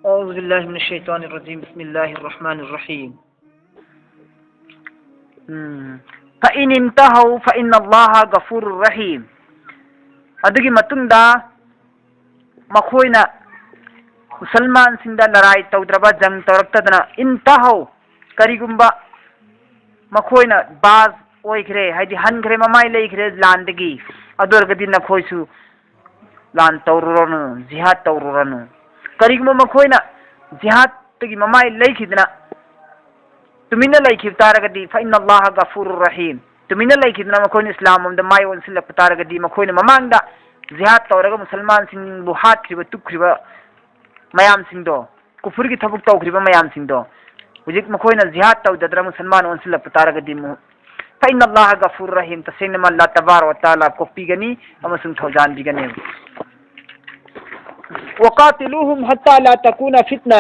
औज़ु बिल्लाहि मिनश शैतानिर रजीम बिस्मिल्लाहिर रहमानिर रहीम फ़इन इंतहौ फ़इन्नल्लाहा गफूरुर रहीम अदुगी मतुंगदा मखोइना मुसलमान सिंदा लड़ाई तौद्रबा जंग तौरक्तदना इंतहौ करिगुंबा मखोइना बाज ओइखरे हाइदि हनखरे ममाई लेखरे लांदगी अदोरगदि नखोइसु लान तौरुरनु जिहाद तौरुरनु करिगुंबा मखोइना जिहाद तगी ममाई लेखिदना तुमिना लेखिब तारगदि फ़इन्नल्लाहा गफूरुर रहीम तुमिना लेखिदना मखोइना इस्लाम अमदा माई ओनसिलप तारगदि मखोइना ममांगदा जिहाद तौरगा मुसलमान सिंबु हात्खरिबा तुखरिबा मयाम सिंदो कुफुर की थबुक तौखरिबा मयाम सिंदो हुजिक मखोइना जिहाद तौदद्रा मुसलमान ओनसिलप तारगदि फ़इन्नल्लाहा गफूरुर रहीम तसेंगनमा अल्लाह तबारक व तआला कोक्पीगनी अमसुंग थौजान बिगने वक़ातिलूहुम हत्ता ला तकूना फितना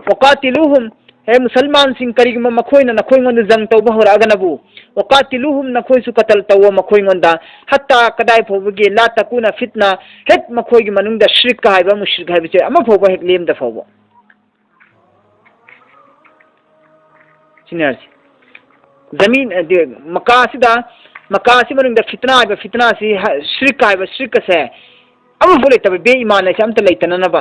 वक़ातिलूहुम हे मुसलमान सिंह करिगुम मखोइना नखोइंगोंद जंग तौबा होरागनबु वक़ातिलूहुम नखोइसु कतल तौवा मखोइंगोंदा हत्ता कदाई फोबगे ला तकूना फितना हेक मखोइगी मनुंगदा शिर्क हाइबा मुश्रिक हाइबसे अमा फोबा हेक लेमदा फोबा सिनारसी जमीन मकासी मनुंगदा फितना सी शिर्क हाइबा शिर्क से अमा फोले तबे बेईमान से अमता लैतनबा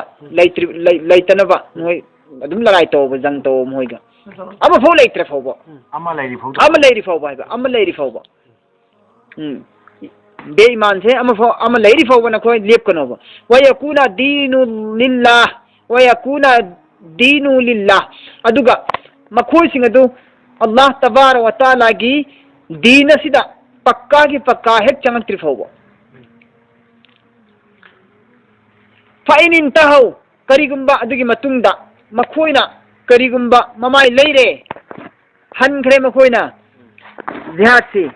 नोय अदुम लड़ाई तौबा जंग तौ मोइगा अमा फो लैत्रे फोबा अमा लैरी फोबा बेईमान से अमा लैरी फोबा नखोय लेपकनोबा वयकुना दीनु लिल्लाह अदुगा मखोय सिंग अदु अल्लाह तबारक व तआला की दीन सिदा पक्का की पक्का हेक चंगत्रि फोबा फ़इन इंतहौ करिगुंबा अदुगी मतुंगदा मखोइना करिगुंबा ममाई लेरे हनखरे मखोइना जिहाद से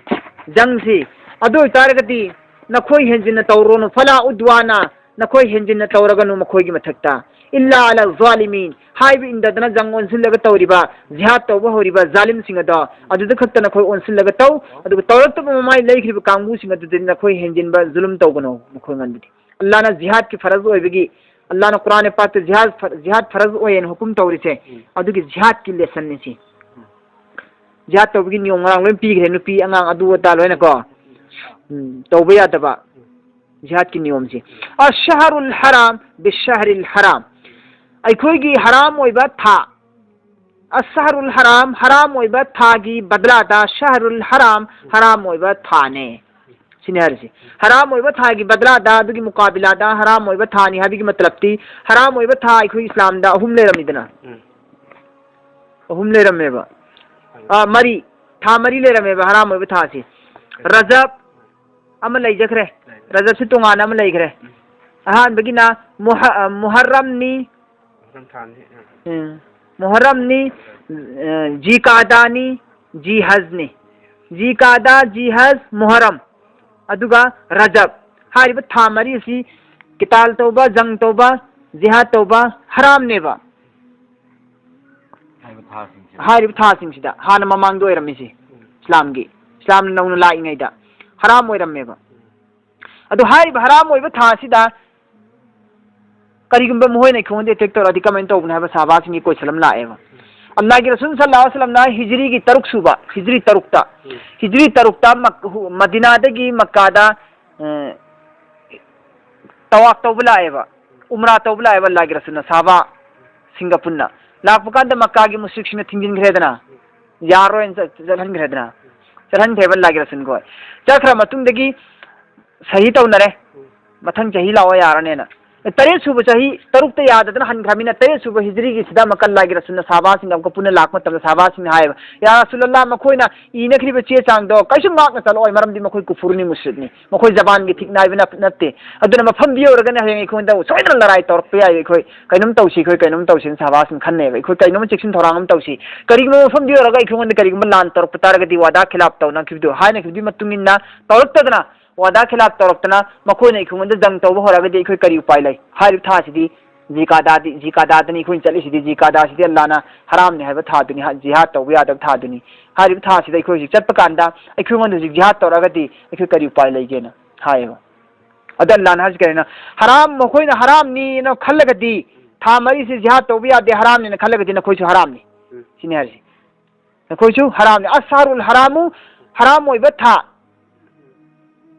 जंग से अदु तारगदी नखोई हेंजिन तौरोनु फला उद्वाना नखोई हेंजिन तौरगनु मखोइगी मथक्ता इल्ला अला ज़ालिमीन हाइब इंददना जंग ओनसिलगा तौरिबा जिहाद तौबा होरिबा जालिम सिंगदा अदुद खक्ता नखोई ओनसिलगा तौ अदु तौरत ममाई लेखरिबा कांगू सिंगदु नखोई हेंजिनबा जुलुम तौगनो मखोइ मंदि अल्लाह ना जिहाद की फरज होइबगी अल्लाह ने कुरान पाक जिहाद फरज ओयन हुकुम तौरिसे अदुगी जिहाद की लेसन निसी जिहाद तौबगी नियम ngरang लोय पीग्रे नुपी अंगांग अदु अदा लोयना को तौबा यादबा जिहाद की नियम से अशहरुल हराम बिशहरिल हराम अखोइगी हराम ओइबा था अशहरुल हराम ओइबा थागी बदलादा शहरुल हराम ओइबा थाने सिनहरसी हराम ओइबा थागी बदलादा दुगी मुकाबिलादा हराम ओइबा थानी हाबिगी मतलबती हराम ओइबा था अखोइ इस्लाम दा अहुम लेरमिदना अहुम लेरमेबा मरी था मरी लेरमेबा हराम ओइबा थासी रजब अमा लैजखरे रजब से तोंगाना अमा लैखरे अहान बगिना मुहर्रमनी जीकादानी जीहजनी जीकादा जीहज मुहर्रम अदुगा रजब हारिबा था मरी सी किताल तौबा जंग तौबा जिहाद तौबा हराम नेबा हारिबा था सिंगसिदा हाना ममांग दोइरमिसि इस्लाम नौना लाइङैदा हराम ओइरमेबा अदु हारिबा हराम ओइबा था सिदा करिगुंबा मोहयना खोंदे टेक तौरदि कमेंट तौबना हाबा साहबा सिंगी कोइसलम लाएबा अल्लाह के रसूल सल्लल्लाहु अलैहि वसल्लम ना हिजरी की तरुक सुबा हिजरी तरुकता मदीना दगी मक्कादा तवाफ तौबलाएबा उमरा तौबलाएबा अल्लाह के रसूल साहबा सिंगापुरना लापकांद मक्का की मुश्रिकसिन थिंजिनग्रेदना यारोइन चलहनग्रेदना चलहनग्रेबा अल्लाह के रसूल को चखरा मतुंगदगी सही तौनरे मथंग चही लाओ यारनेना तरे सुब चाही तरुक यादना हनग्रामीना तरे सुब हिजरी की सिदा मकल्ला की रसूल साहबा सिंग को पुनः लाख मतम साहबा सिंग हाय या रसूलुल्लाह मखोइना इनखरिबा चे चांगदो कैसु माकना चलो ओय मरमदी मखोइ कुफुरनी मुश्रिकनी मखोइ जबान की ठीक नाइबना नत्ते अदुना मफम बियोरगने हयें इखोंदा सोइदन लड़ाई तौरप याय इखोइ कैनुम तौसी इखोइ कैनुम तौसिन साहबा सिंग खन्ने इखोइ कैनुम चेक्सिन थोरांगम तौसी करिगम मफम बियोरगा इखोंदा करिगम लान तौरप तारगदी वादा खिलाफ तौना खिबदो हायना खिबदी मतुंगिना तौरक्तदना वादा खिलाफ तौरक्तना मखोइना इखोंदा जंग तौबा होरागदी इखोइ करि उपाय लै हारिब थासिदी जिकादादनी इखोइन चलिसिदी जिकादासिदी अल्लाहना हराम ने हाइबा थादुनी जिहाद तौबा यादब थादुनी हारिब थासिदा इखोइ चटप कांदा इखोंदा जिहाद तौरगदी इखोइ करि उपाय लैगेना हाइबा अद अल्लाहना हज करेना हराम मखोइना हराम नी न खल्लगदी था मरी से जिहाद तौब यादे हराम ने खलगदि नखोइसु हराम ने सिने हरसि नखोइसु हराम ने असहारुल हरामु हराम ओइबा था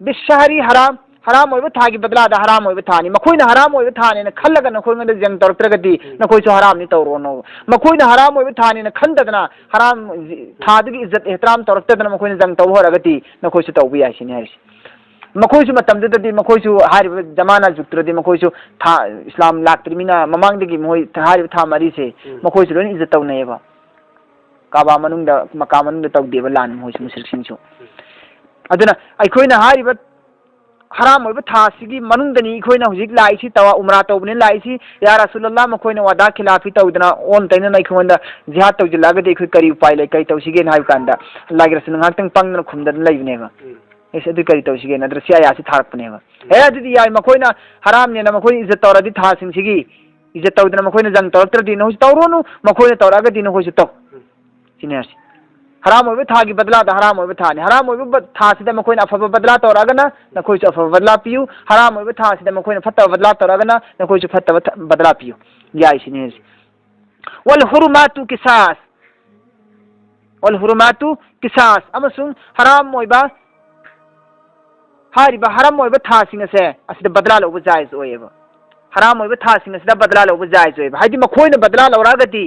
बिशहरी हराम हराम ओइबा था की बदला दा हराम ओइबा था नि मखोइना हराम ओइबा था ने खलग नखोइंदा जंग तौरत्रगदि नखोइसु हराम नि तौरोनो मखोइना हराम ओइबा था ने खंददना हराम था दगी इज्जत एहतराम तौरतदना मखोइना जंग तौब होरगदि नखोइसु तौब याइ सिने हरसि मखोइसु मतमददि मखोइसु हारिबा जमाना जुक्त्रदि मखोइसु था इस्लाम लाक्त्रिमिना ममांगदगी मोइ हारिबा था मरी से मखोइसु लोन इज्जत तौनयबा काबा मनुंगदा मका मनुंगदा तौदेबा लान मोइसु मुश्रिकसिंगसु अदुना अखोइना हारिबा हराम ओइबा था सिगी मनुंगदनी अखोइना हुजिक लाइसि तवा उमरा तौबने लाइसि या रसूलुल्लाह मखोइना वादा खिलाफी तौदना ओन तैना नखोंदा जिहाद तौजिलागदि अखोइ करी उपाय लै कै तौसिगे नाइ कांदा अल्लाह के रसूल ngakतंग पंगना खुमदन लैबनेबा ऐसे अदु करी तौसिगे नद्र सिया यासि थारपनेबा हे अदुदि याइ मखोइना हराम ने मखोइ इज्जत तौरदि था सिंगसिगी इज्जत तौदना मखोइना जंग तौरत्रदि नौ तौरोनु मखोइना तौरागदि नखोइसु तौ सिनेस हराम ओइबा था की बदला दा हराम ओइबा था ने हराम ओइबा था सिदा मखोइना अफबा बदला तौरागना नखोइसु अफबा बदला पियु हराम ओइबा था सिदा मखोइना फत्ता बदला तौरागना नखोइसु फत्ता बदला पियु याइ सिनेस वल हुरुमातु किसास वल हुरुमातु किसास अमसुंग हराम ओइबा हारिबा हराम ओइबा था सिंगसे असिदा बदला लौबा जायज ओइबा हराम ओइबा था सिंगसिदा बदला लौबा जायज ओइबा हाइदि मखोइना बदला लौरागदि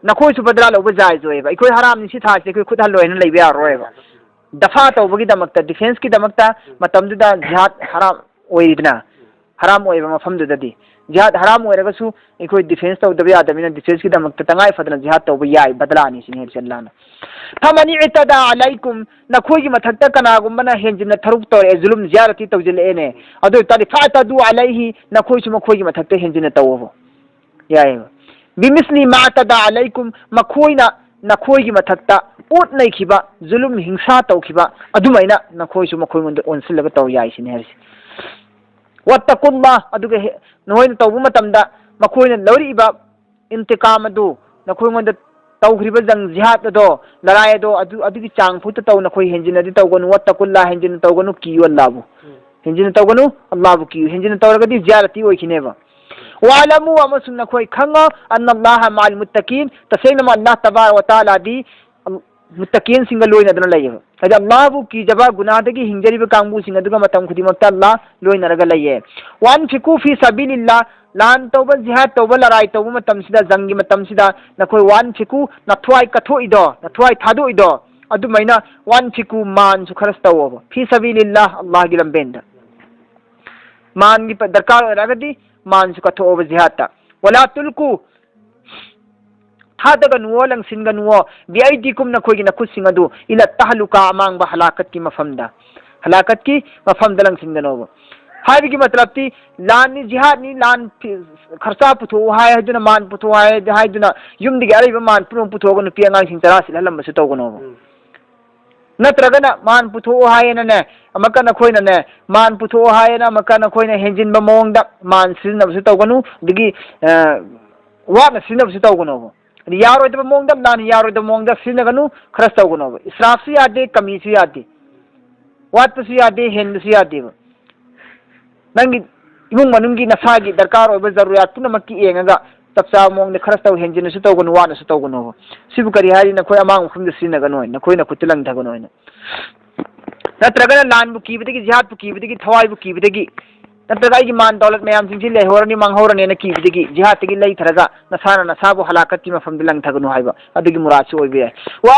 नखोइसु बदला लौबा जायज ओइबा इखोइ हराम निसि था से इखोइ खुद हल्लोइना लैबा यारोइबा दफा तौबगी दमक्ता डिफेंस की दमक्ता मतमदुदा जिहाद हराम ओइदना हराम ओइबा मफमदुददि जिहाद हराम ओइरगसु इखोइ डिफेंस तौदबा यादमिना डिफेंस की दमक्ता तंगाइ फदना जिहाद तौबा याइ बदलानि सिने सल्लाना फमनि इतदा अलैकुम नखोइगी मथक्ता कनागुम्बना हेंजिना थरुक तौरे जुलुम जियारती तौजिलेने अदु तारि फातदु अलैहि नखोइसु मखोइगी मथक्ता हेंजिना तौबो याइ बिमिस्ली मातदा अलैकुम मखोइना नखोइगी मथक्ता ओत नैखिबा जुलुम हिंसा तौखिबा अदुमैना नखोइसु मखोइंद ओनसिलगा तौ याइ सिने हरसि वत्तकुल्लाह अदुगे नोइना तौबु मतमदा मखोइना लौरिबा इंतकाम अदु नखोइंद तौखरिबा जंग जिहाद दो लड़ाई दो अदुगी चांग फुत तौ नखोइ हेंजिनदि तौगनु वत्तकुल्लाह हेंजिन तौगनु कियु अल्लाहबु हेंजिन तौगनु अल्लाहबु कियु हेंजिन तौरगदि जियारती ओइखिनेबा वालमु अमसुन नखोइ खंगा अन्नल्लाह माल मुत्तकीन तसेंगना अल्लाह तबारक व तआला दी मुत्तकीन सिंग लोइनदना लैयेबा हदि अल्लाहबु की जबा गुनाहदगी हिंजरिबा कांगबु सिंग अदुगा मतम खुदिमक्ता अल्लाह लोइनरगा लैये वन फिकु फी सबिलिल्लाह लान तौबा जिहाद तौबा लड़ाई तौबा मतमसिदा जंगी मतमसिदा नखोइ वन फिकु नथवाई कथोइदो नथवाई थादोइदो अदुमैना वन फिकु मान सु खरस तौबा फी सबिलिल्लाह अल्लाह गी लंबेंदा मान गी दरकार रगदी मान सु कथोबा जिहाद वला तुलकु थादगनुओ लंगसिनगनुओ बिआइदिकुम नखोइगी नखुसिंग अदु इला तहलुका अमांगबा हलाकत की मफमदा लंगसिनगनोबा हाइबगी मतलब ती लान जिहाद नि लान खर्चा पुथो हाय हदुना मान पुथो हाय हायदुना युमदिगे अरैबा मान पुरो पुथोगो नुपि अंगांसिंग तरासिल हलमबसु तौगनोबा नत्रगना मान पुथो हायना ने अमका नखोइना ने मान पुथो हायना अमका नखोइना हेंजिनबा मोंगदा मान सिनबसु तौगनु दिगी वाना सिनबसु तौगनोबा यारोइदबा मोंगदा लान यारोइदबा मोंगदा सिनगनु खरस तौगनोबा इसराफसु यादे कमीसु यादे वातसु यादे हेंदसु यादेबा नंगी इमुंग मनुंगी नसागी दरकार होबा जरूरत पुनमकी एंगा तपसा मोंग खरस तौ हेंजिनसु तौगनु वानसु तौगनु सिबु करी हारि नखोय अमांग खुमद सिनगनु नखोय नखुतलंग धगनु नत्रगना लान बुकीबदगी जिहाद बुकीबदगी थवाई बुकीबदगी नत्रगा की मान दौलत मयाम सिंह ले होरनी मांगहोरने न कीबदगी जिहाद तगी लई थरगा नसाना नसाबु हलाकत की मफम दिलंग थगनु हाइबा अदगी मुरादसु ओइबे वा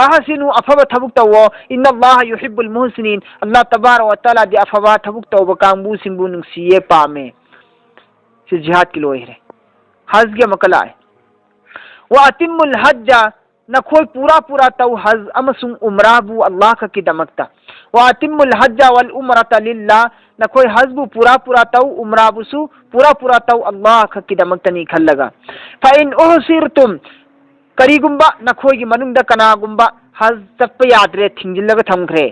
हसीनु अफबा थबुक तवो इन्नल्लाह युहिब्बुल मुहसिनीन अल्लाह तबारक व तआला दि अफबा थबुक तवो कांगबु सिंगबु नुंसिये पामे से जिहाद की लोइरे हज के मकला व अतिमुल हज नखोय पूरा तव हज अमसुंग उमराबु अल्लाह का की दमकता व अतिमुल हज वल उमरता लिल्लाह नखोय हजबु पूरा तव उमराबुसु पूरा तव अल्लाह का की दमकतनी खल्लगा फाइन उहसिरतुम करीगुंबा नखोय की मनुंगदा कनागुंबा हज चप्पा याद्रे थिंजिलगा थमख्रे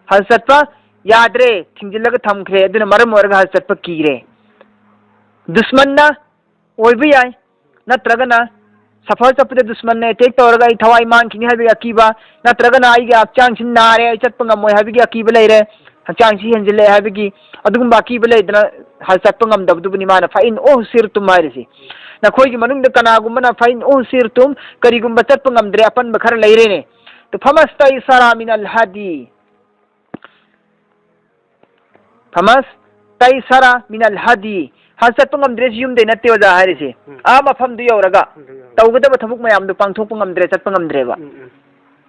हज चप्पा याद्रे थिंजिलगा थमख्रे अदुना मरम ओरगा हज चप्पा कीरे दुश्मनना ओइबे याय नत्रगना सफर चप्पदे दुश्मन ने अटैक तौरगा थवाई मांखिनी हाइबे अकीबा नत्रगना आइगे हक्चांग नारे चप्पा ngमोय हाइबे अकीबा लेरे हक्चांग हेंजिले highway अदुगुंबा अकीबा लेदना hal chatpa ngamdabdubni mana fa in uhsirtum hairisi nakhoi gi manung da kanagumna fa in uhsirtum karigumba chatpa ngamdre apan ba khara leirene to famastai sara min al hadi famastai sara min al hadi hal chatpa ngamdre yum de natte waja hairisi mafam du yoraga tawgada ba thabuk mayam du pangthok ngamdre chatpa ngamdre ba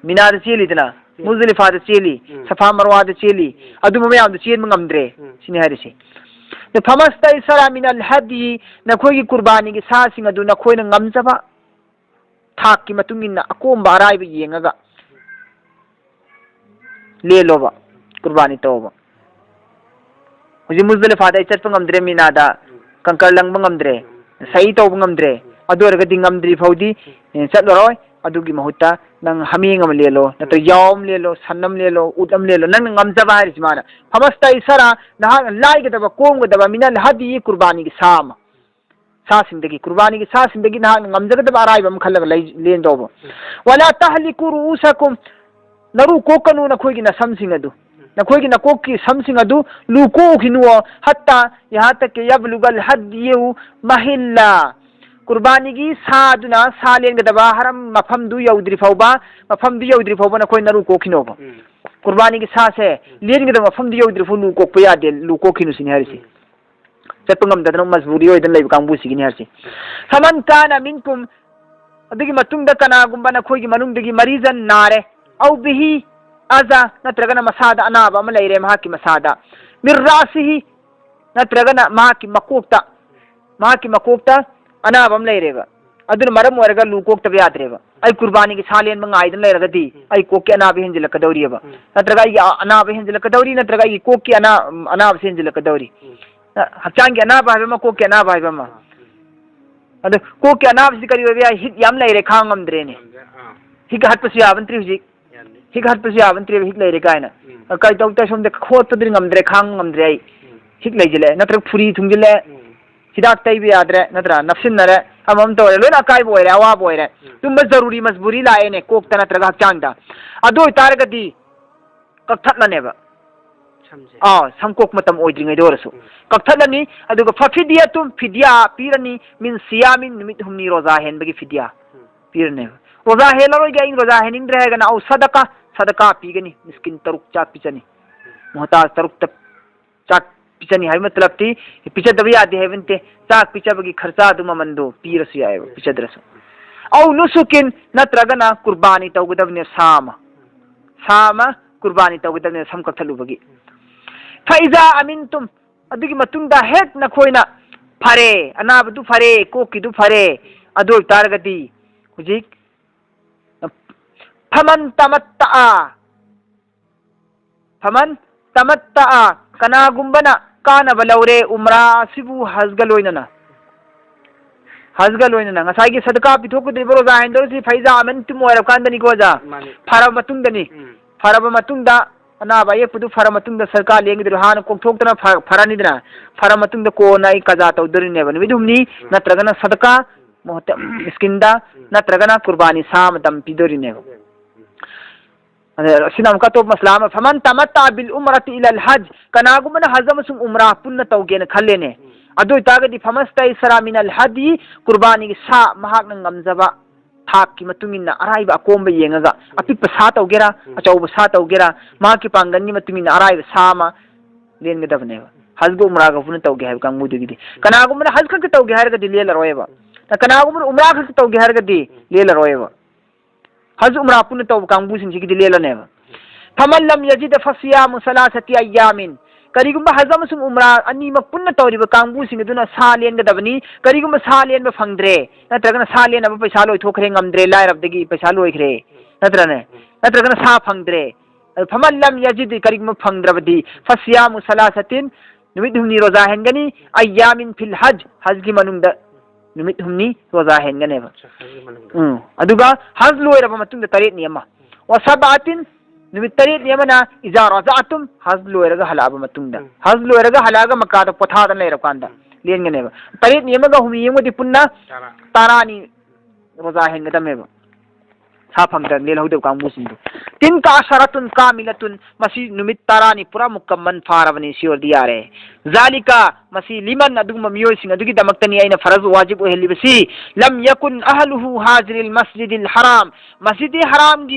mina da cheli dana Muzdalifa da cheli Safa Marwa da cheli adu mayam da chen ngamdre sini hairisi the famastai sara min al hadi nakhoi gi qurbani gi sa sing adu nakhoi na ngamjaba thak ki matungin akom barai bi yengaga le loba qurbani toba huji Muzdalifa da chatpa ngamdre mina da kankar lang ngamdre sai toba ngamdre adu raga ding ngamdri faudi chatloroi adugi mahutta nang haming am lelo nato yawm lelo sannam lelo udam lelo nang ngamjaba haris mana famastai sara na lai ga daba kom ga daba minal hadi qurbani gi sama sa sindagi qurbani gi sa sindagi na ngamjaga daba arai bam khallaga len dobo wala tahliku ruusakum naru kokanu na khoi gi na samsing adu na khoi gi na kokki samsing adu lu ko khinuo hatta yaha tak yablugal hadiyu mahilla qurbani gi saduna salen ga daba haram mafam du yaudri fauba na koi naru ko khino ba qurbani gi sa se len ga daba mafam du yaudri fu lu ko pya de lu ko khinu sin harisi chatpangam dadana masburi oi dan lai kangbu sigini harisi saman kana minkum adigi matung da kana gumba na koi gi manung digi marizan nare au bihi aza natraga na masada anaba ma laire ma ki masada mir rasihi natraga na ma ki makokta anabam leireba adun maram waraga lukok tabe yadreba ai qurbani gi salen ma ngai dan leiraga di ai kokki anabe hinjila kadawriyeba natraga ai anabe hinjila kadawri natraga ai kokki anabe hinjila kadawri hakchang gi anaba ba ma kokki anaba ba ma adu kokki anabe si kari be hit yam leire khangam drene hik hat pasi avantri huji hik hat pasi avantri hik leire kaina kai doctor som de khot tadri ngamdre khangam dre ai hik leijile natraga phuri thungjile hidak tai bi adre natra nafsin nare amam to lona kai boire awa boire tum zaruri masburi lae ne kok tana traga changda ado targa di kakthatla ne ba samkok matam oidringai dorasu kakthatla ni aduga fafidia tum fidia pirani min siyamin nimit humni roza hen bagi fidia pirne roza hela roi ga ing roza hening dre ga na au sadaka pigani miskin taruk chak pichani mohta taruk tak chak pichani hai matlab ti picha dabi ade hevente chak picha bagi kharcha du mamando pirasu yae picha drasu au nusukin natragana qurbani tawgudabne sama qurbani tawgudabne sam kathalu bagi fa iza amintum adigi matungda hek na khoina phare anabdu phare koki du phare adu targati hujik faman tamatta'a kana gumbana kana balaure umra sibu hasgaloinana ngasai gi sadaka pithok de boro za hendor si faiza amen tum wara kandani ko ja faraba matungdani faraba matungda ana baye pudu faraba matungda sarkar lengi dir han ko thok tana farani dina faraba matungda ko nai kaza tawdari ne ban vidumni natragana sadaka mohta miskinda natragana qurbani sam dam pidori ne sinam ka top maslama faman tamatta bil umrati ila al hajj kana gumana hazam sum umrah punna tawgen khallene adu tagadi famastai sara min al hadi qurbani gi sa mahak ngamjaba thak ki matungina araiba komba yengaga apipa sa tawgera achauba sa tawgera ma ki pangani matungina araiba sama len ga dabne hajj go umrah ga punna tawge hay kang mudi gi kana gumana hajj ka tawge har ga dilela royeba kana gumana umrah ka tawge har ga di lela royeba hajj umrah punna taw kangbu sing sigi lela ne faman lam yajid fa siyam salasati ayamin karigumba hajam sum umrah ani ma punna tawriba kangbu sing duna salen ga dabani karigumba salen ba phangdre natragana salen ba paisa loi thokre ngamdre lai rabdagi paisa loi khre natragana sa phangdre faman lam yajid karigumba phangdrabadi fa siyam salasatin numit humni roza hengani ayamin fil hajj gi manungda numit humni roza hengane ba aduga hajj loiraba matungda taret niyama wa sab'atin numit taret niyamana iza raza'tum hajj loiraga halaba matungda hajj loiraga halaga makata pothada leira kanda lengane ba taret niyamaga humi yemodi punna tarani roza hengada meba sa phangda lel haude kang musindu तिनका असरतुन कामिलतुन मसी नुमित तारानी पूरा मुकम्मल फारबनी sure दिया रे जालिका मसी लिमन अदुम मियोय सिंग अदुगी दमक्तनी आइना फरज वाजिब ओहेलिबसी lump यकुन अहलुहु हाजिरिल मस्जिदिल हराम मस्जिद हराम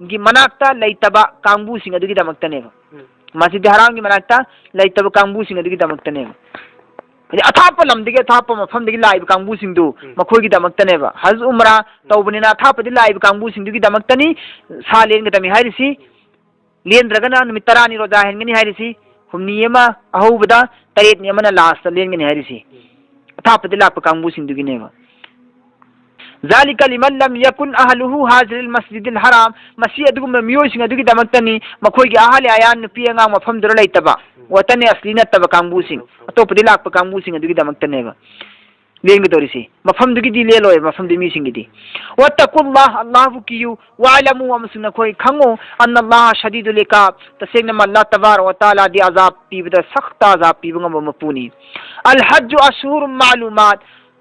गी मनाक्ता लैतबा कांगबू सिंग अदुगी दमक्तने मस्जिद हराम गी मनाक्ता लैतबा कांगबू सिंग अदुगी दमक्तने अथाप लमदिगे अथाप मफमदिगे लाइब कांगबू सिंगदु मखोयगी दमक्तनेबा हज उमरा तौबनिना अथापदि लाइब कांगबू सिंगदुगी दमक्तनी सा लेनगदमी हायरिसी लेनद्रगना नुमित तरानी रोजा हेनगनी हायरिसी हुमनी एमा अहौबदा तरेतनी अमना लास्ट लेनगनी हायरिसी अथापदि लाप कांगबू सिंगदुगिनेबा ज़ालिका लिमन लम यकुन अहलुहु हाजिरिल मस्जिदिल हराम मसी अदुगुम मियोय सिंग अदुगी दमक्तनी मखोयगी अहले आयान नुपी अंगांग मफम दर लैतबा वतने असली नत्तबा कांगबू सिंग अतोपदि लाप कांगबू सिंग अदुगी दमक्तनेबा लेंगदोरिसी मफम दुगी लेलोय मफम दि मीसिंगिदी वत्तकुल्लाह अल्लाहु कियु वअलमु अमसुन नखोय खंगो अन्नल्लाह शदीदुल इकाब तसेंगना अल्लाह तबारक व तआला दि अजाब पीबदा सख्त अजाब पीबंग मपुनी अल हज अशहुर मालूमात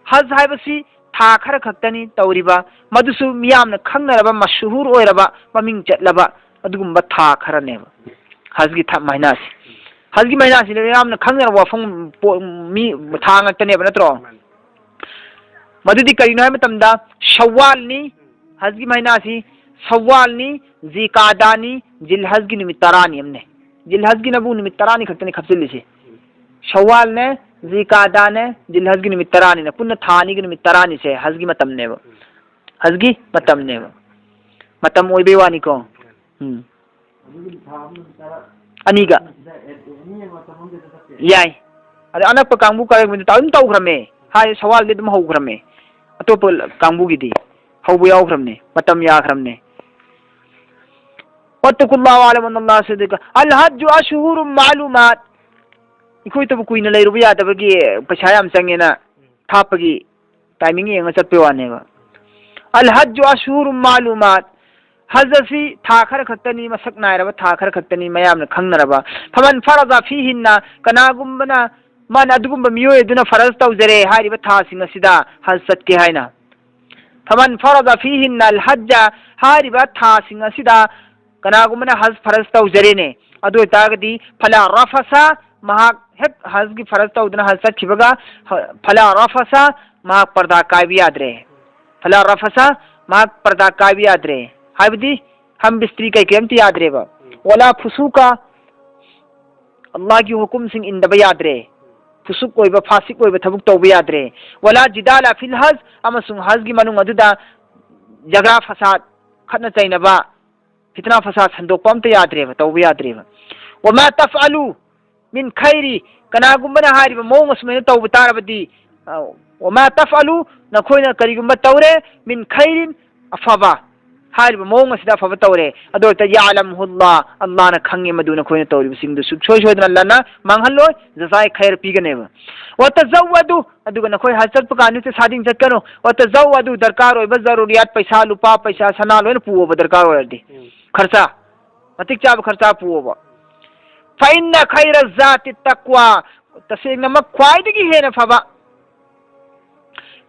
हज हायबसी था खर खक्तनी तौरिबा मदुसु मियामना खंगनरबा मशहूर ओइरबा ममिंग चटलबा अदुगुंबा था खरनेबा हजगी था महीनासी हजगी महीनासी मियामना खंगनरबा वफंग मी था ngaktaneba natro मदुदी करीनो मतमदा शव्वालनी हजगी महीनासी शव्वालनी जिकादानी जिलहजगी निमित तरानी हमने जिलहजगी नबू निमित तरानी खक्तनी खपसिलिसे शव्वाल ने जिकादा ने जिलहजगी निमित तरानी ने पुन्ना थानी की निमित तरानी से हजगी मतमनेबा हजगी मतमनेबा मतम ओइबे वानी को अनीगा याय अरे अनक कांगबू करे मुझे ताउम तौग्रमे हाय सवाल दे दम हौग्रमे अतोप कांगबू गिदी हौबु यावग्रमने मतम याग्रमने वत्तकुल्लाह वालम अल्लाह सदिका अल हज अशहुर मालूमात इखोय तब कुइना लैरुब यादबगी पैसा याम चंगेना थापगी टाइमिंग येंगा चटपे वानेबा अल हज अशहुर मालूमात हज असि था खर खक्तनी मसक नायरबा था खर खक्तनी मयामना खंगनरबा फमन फरजा फीहिन्ना कनागुम्बना मन अदुगुम्बा मियोय दुना फरज तौजरे हारिबा था सिंग सिदा हज सत्के हायना फमन फरजा फीहिन्ना अल हज हारिबा था सिंग सिदा कनागुम्बना हज फरज तौजरेने अदु तागदी फला रफसा महाक हेक हज की फरज तौदना हज सत्खिबगा फला रफसा महाक पर्दा कायबी यादरे फला रफसा महाक पर्दा कायबी यादरे हाबदी हम बिस्त्री कई केमती यादरेबा वला फुसूका अल्लाह की हुकुम सिंग इंदबा यादरे फुसुक ओइबा फासिक ओइबा थबुक तौबा यादरे वला जिदाला फिल हज अमसुंग हज की मनुंग अदुदा जगरा फसाद खतना चैनबा फितना फसाद संदोकपा अमता यादरेबा तौबा यादरेबा वमा तफअलु मिन खैरी कनागुम्बना हारिबा मोंग असुमेन तौबा तारबदी वमा तफअलु नखोयना करिगुम्बा तौरे मिन खैरिन अफबा हारिबा मोंग असिदा अफबा तौरे अदोता यालमुहुल्लाह अल्लाह ना खंगे मदु नखोयना तौरिबा सिंगदु सुखसोय सोयदना अल्लाहना मांगहल्लोय जजाय खैर पीगनेबा वतजव्वदु अदुगा नखोय हजत पकानुते सादिंग चटकनो वतजव्वदु दरकार ओइबा जरूरियात पैसा लुपा पैसा सना लोयन पुओबा दरकार ओयरदि खर्चा मतिक चाब खर्चा पुओबा फ़इन्न खैर ज़ाति तक़वा तसेंगमा ख्वाइदगी हेना फबा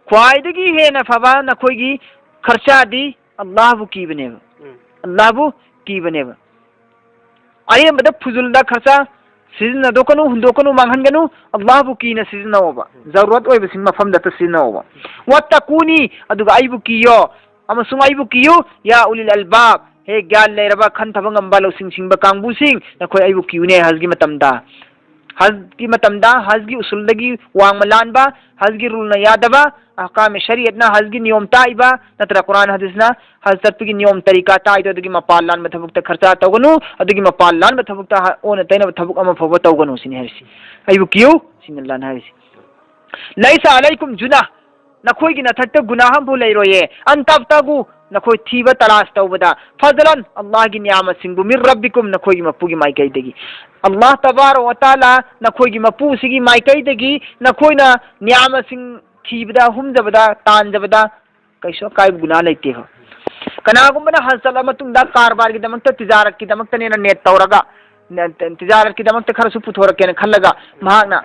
ख्वाइदगी हेना फबा नखोयगी खर्चादी अल्लाहबु कीबनेबा अल्लाहबु कीबनेबा अयेमदा फुजुलदा खर्चा सिजना दोकनु हुंदोकनु मांगहनगनु अल्लाहबु कीना सिजनाओबा जरूरत ओइबसिंग मफमदा त सिजनाओबा वत्तकुनी अदुगा आइबु कियो अमसुंग आइबु कियो या उलिल अलबाब हे ज्ञान लेरबा खन थबंगंबा लौसिंग सिंगबा कांगबुसिंग नखोय आइबु किउने हजगी मतमदा हजगी उसुलदगी वांगमलानबा हजगी रूलना यादबा अहकाम शरीयतना हजगी नियम ताइबा नत्र कुरान हदीसना हज तत्पगी नियम तरीका ताइदो अदगी मपालान मथबुक्ता खर्चा तौगनु अदगी मपालान मथबुक्ता ओन तैना थबुक अमा फबा तौगनु सिनि हरसी आइबु किउ सिंगल्लान हरसी लैसा अलैकुम जुनाह नखोयगी नथक्ता गुनाह बु लैरोये अंतबतगु नखोय थीबा तलाश तौबदा फजलन अल्लाह की नियामत सिंगु मिर रब्बिकुम नखोयगी मपुगी माइकैदगी अल्लाह तबारक व तआला नखोयगी मपु सिगी माइकैदगी नखोयना नियामत सिंग थीबदा हुमजबदा तानजबदा कैसो काय गुनाह लैते हो कनागुम्बना हसल मतुंगदा कारबार की दमकता तिजारत की दमकता नेना नेट तौरगा तिजारत की दमकता खरसु पुथोरकेन खल्लगा महाना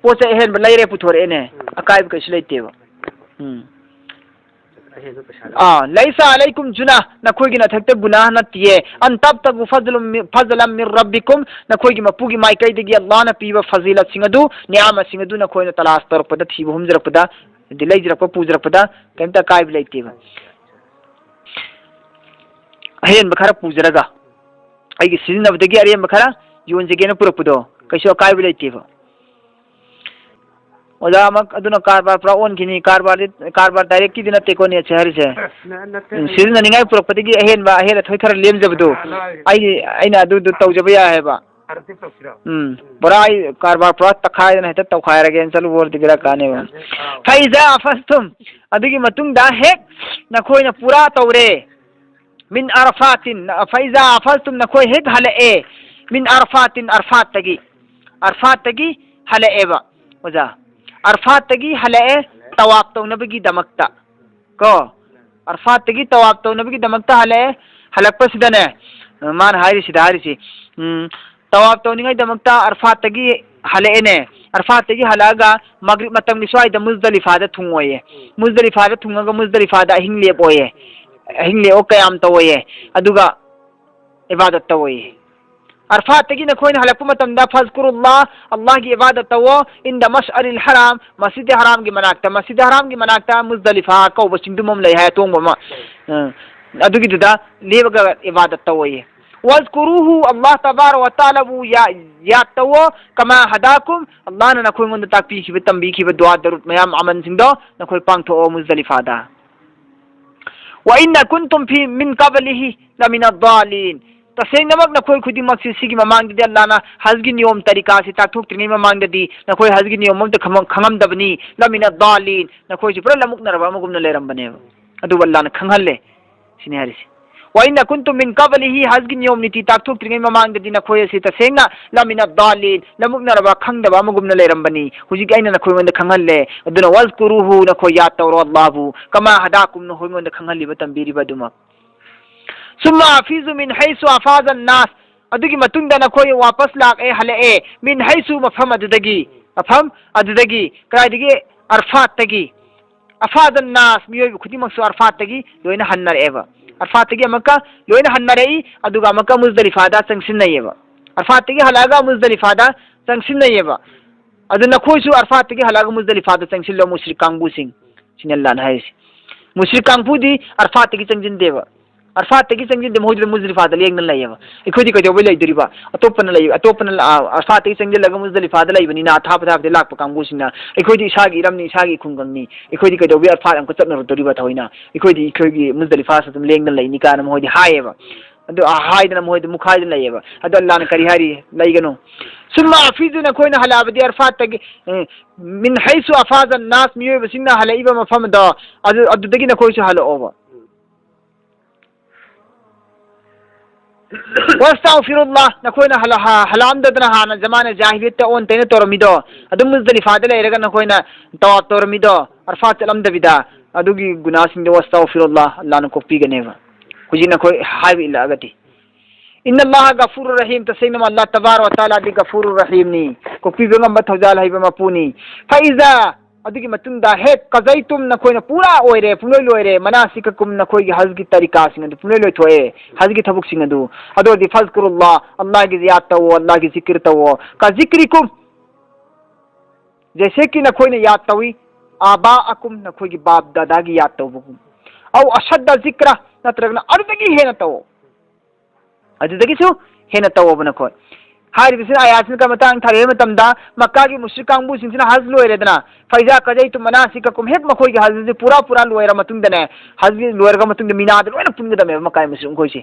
पोचे हेन लैरे पुथोरेने अकायब कैसो लैते हो laisa alaikum juna nakhoi gi na thakta guna na tiye an tabtagu fadlan min rabbikum nakhoi gi mapugi mai kai digi Allah na piba fazilat singadu ni'ama singadu nakhoi na talas tar pada thibu humjra pada dilai jra ko pujra pada kemta kai bilai teba ayen bakhara pujraga ai gi sin na dagi are bakhara yon je gena pura pudo kaiso kai bilai teba oda mak aduna karbar pra on kini karbar direct ki dina te ko ne chari se sin na ningai pura pati gi ahen ba ahen thoi thar lem jabdo ai na du tawjaba ya hai ba bora ai karbar pra takhai na ta tawkhai rage chalu bor digra kane ba faiza afastum adugi matung da hek na khoi na pura tawre min arfatin faiza afastum na khoi hek halae min arfat tagi halae ba oja arfat tagi halae tawaf tawnabagi damakta ko arfat tagi tawaf tawnabagi damakta halae halakpa sidane man hari si tawaf tawningai damakta arfat tagi halae ne arfat tagi halaga magrib matam ni swai da muzdalifa da thungoye muzdalifa da thungaga muzdalifa da hingle boye hingle o kayam tawoye aduga ibadat tawoye arfat tagi na khoina halakpa matam da fazkurullah Allah gi ibadat tawo inda mash'aril haram masjid haram gi manakta muzdalifa ko basingdumom lay hay tong ma adugi duda lebaga ibadat tawoye wazkuruhu Allah tabarak wa taala bu ya tawo kama hadakum Allah na khoi ngon takpi ki tambi ki dua darut mayam aman singdo na khoi pangtho muzdalifa da wa inna kuntum fi min qablihi la min ad-dallin taseng namak na khoi khudi mak sigi mamang di Allah na hazgi niyom tarika si takthuk tringi mamang di na khoi hazgi niyom mom ta khangam dabni la min ad-dallin na khoi jipra lamuk naraba magum na leram bane adu Allah na khanghalle sini harisi wa inna kuntum min qablihi hazgi niyom niti takthuk tringi mamang di na khoi si taseng na la min ad-dallin lamuk naraba khangdaba magum na leram bani huji aina na khoi ngonda khanghalle aduna wazkuruhu na khoi ya tawra Allahu kama hadakum na khoi ngonda khanghalli batambiri baduma summa afizu min haythu afaza an-nas adugi matungda na khoi wapas lak halae min haythu mafham adudagi kraidigi arfat tagi afaza an-nas miyoy khudimang su arfat tagi loina hannar eva arfat tagi amaka loina hannarei aduga amaka muzdalifa da changsinnayeba arfat tagi halaga muzdalifa da changsinnayeba aduna khoi su arfat tagi halaga muzdalifa da changsillo mushrik kangbu sing sinallan haisi mushrik kangbu di arfat tagi changjindeba arfat tagi changjinde mohid muzdalifa da leng nan layeba ikhodi ko jobai lay duriba atopana arfat tagi changjil laga muzdalifa da laybani na thap de lakpa kangbu singna ikhodi isagi iramni isagi khungangni ikhodi ko jobai arfat am ko chatna duriba thoina ikhodi muzdalifa sa tum leng nan layni kana mohidi hayeba adu haidana mohid mukhai layeba adu Allah na kari hari laygano summa afizuna koina halabadi arfat tagi min haythu afaza an-nas miyoy basingna halaiba mafam da adu dagi na koisu hala over wastaghfirullah na koina halam dadna hana zamana jahiliyat ta on tene tormido adu muzdalifa da layraga na koina tawaf tormido arfat alam dabida adugi gunasin de wastaghfirullah Allah na kopi ganeva kujina koi haibi illa agati inna Allah ghafurur rahim tasayna Allah tabarak wa taala di ghafurur rahim ni kopi be ngam thawjal haiba mapuni fa iza adugi matunda het qazaitum na koina pura oire punoi loire manasikakum na koi hazgi tarika sing adu punoi loi thoe hazgi thabuk sing adu ado di fazkurullah Allah ki ziyat tawo Allah ki zikr tawo ka zikrikum जैसे कि न कोई ने याद तवी आबाअकुम न कोई की बाप दादा की याद तवबुकुम औ अशद्द जिक्र नत्रगन अर्दगी है न तवो अदुदगी सु है न तवो बन कोई हारि बिसिन आयासिन का मतंग थारे मतमदा मक्का की मुश्रिक कांगबु सिंसिना हज लोयरेदना फैजा कजैतु मनासिककुम हेक मखोई की हज पूरा लोयरा मतुंग दने हज लोयरगा मतुंग मीनाद लोयना पुंगदमे मक्का मुश्रिक कोई से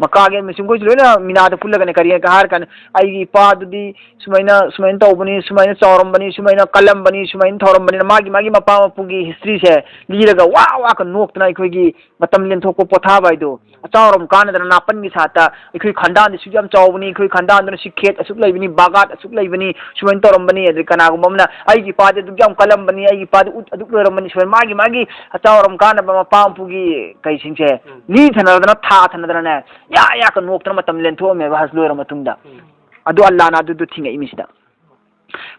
मक्का के मुश्रिक कोई लोयना मीनाद पुल्लगने करिए का हार कन आई पादुदी सुमैन तौबनी सुमैन चौरमबनी सुमैन कलमबनी सुमैन थौरमबनी मागी मपा मपुगी हिस्ट्री से लीरगा वा वा का नोक्तना इखोगी मतम लेंथोको पोथाबाइदो अचारम कानदना नापन की साता इखोई खंडान सुजम चौबनी इखोई खंडान सिखेत असुक लैबनी बागात असुक लैबनी सुमैन तौरमबनी अदि कनागुमना आई पादे दुजम कलमबनी आई पादे अदुक लोरमबनी सुमैन मागी अचारम कानब मपा मपुगी कई सिंसे ली थनदना था थनदना या का नोक्तना मतम लेंथो मे बहस लोर मतुंदा अदु अल्लाह ना अदु थिंग इमिसदा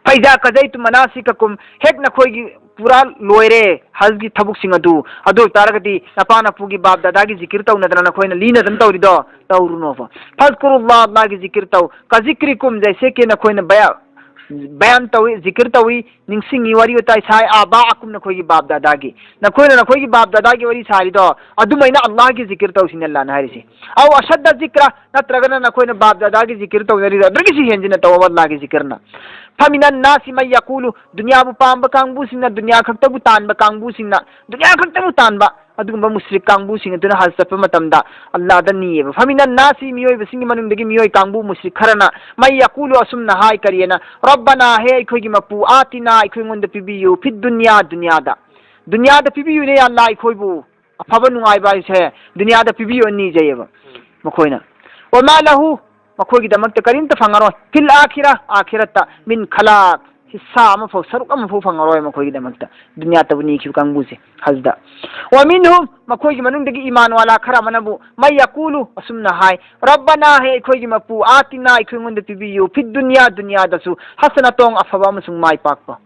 फैजा कजैतु मनासिककुम हेक नखोइगी पूरा लोयरे हज की थबुक सिंह अदु तारगति नपा नपुगी बाप दादा की जिक्र तौनदना नखोइना लीनदन तौरिदो तौरुनोफ फजकुरुल्लाह अल्लाह की जिक्र तौ कजिक्रिकुम जैसे के नखोइना बयान तवी जिक्र तवी निंगसिंगी वरी उताई साय आबा अकुम नखोइगी बाप दादा की नखोइना नखोइगी बाप दादा की वरी सारिदो अदुमैना अल्लाह की जिक्र तौ सिन अल्लाह नारिसी औ अशद्द जिक्र नत्रगना नखोइना बाप दादा की जिक्र तौ नरी दरगिसी हेंजिना तौ अल्लाह की जिक्रना फमिना नासी मै यकुलु दुनिया बु पांब कांगबु सिंना दुनिया खक्तबु तानबा कांगबु सिंना दुनिया खक्तबु तानबा अदुगुंबा मुश्रिक कांगबु सिंग तुना हज चप्पा मतमदा अल्लाह दा नियेबा फमिना नासी मियोय बसिंग मनुंदगी मियोय कांगबु मुश्रिक खरना मै यकुलु असुमना हाय करियना रब्बना हे इखोगी मपु आतिना इखोंगोंद पिबियु फिद दुनिया दुनिया दा पिबियु ने अल्लाह इखोयबु अफबा नुंगाइबा इसे दुनिया दा पिबियु नि जयेबा मखोयना वमा लहु मखोगी दमक करीम त फंगरो फिल आखिरत मिन खलाक हिस्सा अमफो सरुक अमफो फंगरो मखोगी दमक दुनिया तब नी खिब कांगबु से हजदा व मिनहुम मखोगी मनुंदगी ईमान वाला खरा मनबु मै यकुलु असुमना हाय रब्बना हे खोगी मपु आतिना इखोंगोंद पिबियु फिद दुनिया दसु हसनतों अफबा मसुंग माय पाकपा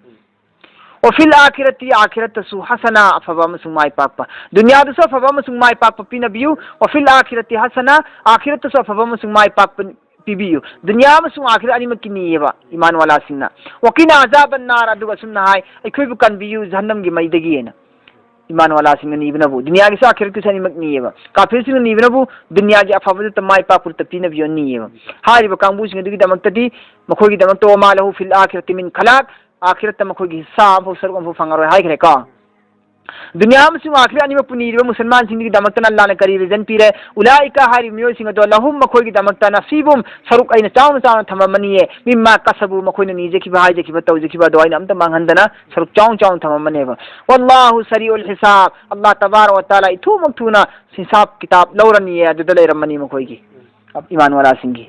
वफिल आखिरतसु हसना अफबा मसुंग माय पाकपा दुनिया दसु अफबा मसुंग माय पाकपा पिनबियु वफिल आखिरति हसना आखिरतसु अफबा मसुंग माय पाकपा पिबियु दुनिया मसुंग आखिर अनिमक किनीयेबा ईमान वाला सिंगना वकिना अजाबन नार अदुगा सुमना हाय अखोयबु कनबियु जहन्नम गी मैदगीना ईमान वाला सिंग नीबनबु दुनिया की आखिर की अनिमक नीयेबा काफिर सिंग नीबनबु दुनिया की अफबा त माय पाकपुर त पिनबियु नीयेबा हारिबा कांगबु सिंग दुगी दमक्तदी मखोगी दमक्तो मालहु फिल आखिरति मिन खलाक आखिरत मखोगी हिस्सा अमफो सरुक अमफो फंगरो हाइग्रे का दुनिया में आखिर अनिब पुनीब मुसलमान सिंह दमक्तन अल्लाह ने करी रिजन पीरे उलाइका हारि मियो सिंह दो लहुम मखोगी दमक्ता नसीबुम सरुक अइन चाउन चाउन थममनिये मिम्मा कसबु मखोइना नीजे की बाहाय जे की बतौ जे की बदो अइन अमत मांगहंदना सरुक चाउन चाउन थममनेबा वल्लाहु सरीउल हिसाब अल्लाह तबारक व तआला इथु मक्तुना हिसाब किताब लौरनिये अदुद लेरमनी मखोगी अब ईमान वाला सिंह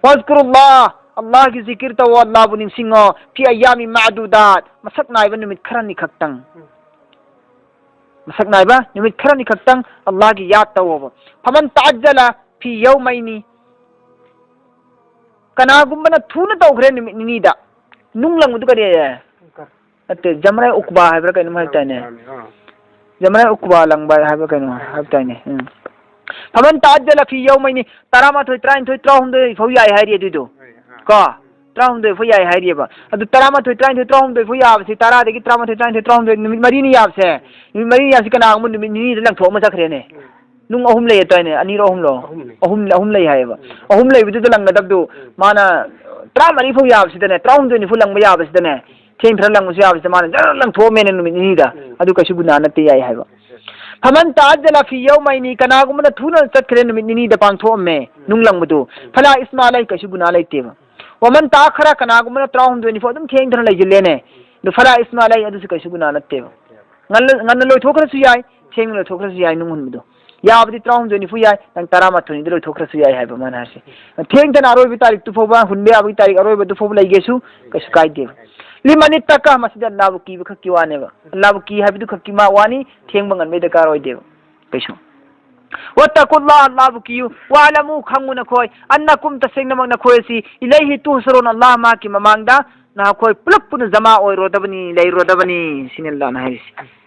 वज़कुरुल्लाह अल्लाह की जिक्र तो अल्लाह बुनिम सिंगो फी अय्यामी मादूदात मसक नाइबा निमित खरनी खक्तंग मसक नाइबा निमित खरनी खक्तंग अल्लाह की याद तो फमन ताज्जला फी यौमैनी कनागुंबना थून तौखरे निमित निनीदा नुंगलंग मुदु करे अते जमरा उकबा हाइब्रा कइनु हाइताने जमरा उकबा लंगबा हाइब्रा कइनु हाइताने फमन ताज्जला फी यौमैनी तरामा थोय त्राइन थोय त्राहुंदे फौ याय हाइरि दुदो का त्राहुंदे फौ याय हाइरिबा अदु तरामा थोय त्राइन थोय त्राहुंदे फौ याबसे तरा देगी तरामा थोय त्राइन थोय त्राहुंदे निमित मरी नि याबसे निमित मरी याबसे कनागुंब निमित नि लंगथो म जाखरेने नुंग अहुम ले तोयने अनि रो अहुम ले हाइबा अहुम ले बिदु लंगदबदु माना त्रा मरी फौ याबसे दने त्राहुंदे नि फु लंगबा याबसे दने थें थर लंगसु याबसे माना जर लंगथो मेने निमित निदा अदु कशु गुना नते याय हाइबा फमन ताज्जला फी यौमैनी कनागुंबना थुना चखरे निमित नि द पांगथो मे नुंग लंगबदु फला इस्मा लै कशु गुना लैतेबा वमन ताखरा कनागुंबना त्राहुंदे नि फो अदुम थें थर लैजिलेने दु फला इस्मा लै अदु कशु गुना नतेबा ngन लोइथोखरसु याय थें लोइथोखरसु याय नुंग हुनबदु याबदि त्राहुंदे नि फु याय नंग तरामाथोनि लोइथोखरसु याय हाइबा मान हासे थें तन अरोइबि तारिख तुफोबा हुनबे आबि तारिख अरोइबि तुफोब लैगेसु कशु काइदेबा लिमनि तका मसिद अल्लाह की खक्की वानेबा अल्लाह की हाबिदु खक्की मा वानी थेंग मंगन में दकार ओइदेबा कशु वत्तकुल्लाह अल्लाह की वालमु खंगुन खोय अन्नकुम तसेंग मंगन खोयसी इलैहि तुहसरुन अल्लाह मा की ममांगदा ना खोय पुलप पुन जमा ओइ रोदबनी लै रोदबनी सिन अल्लाह ना हाइसी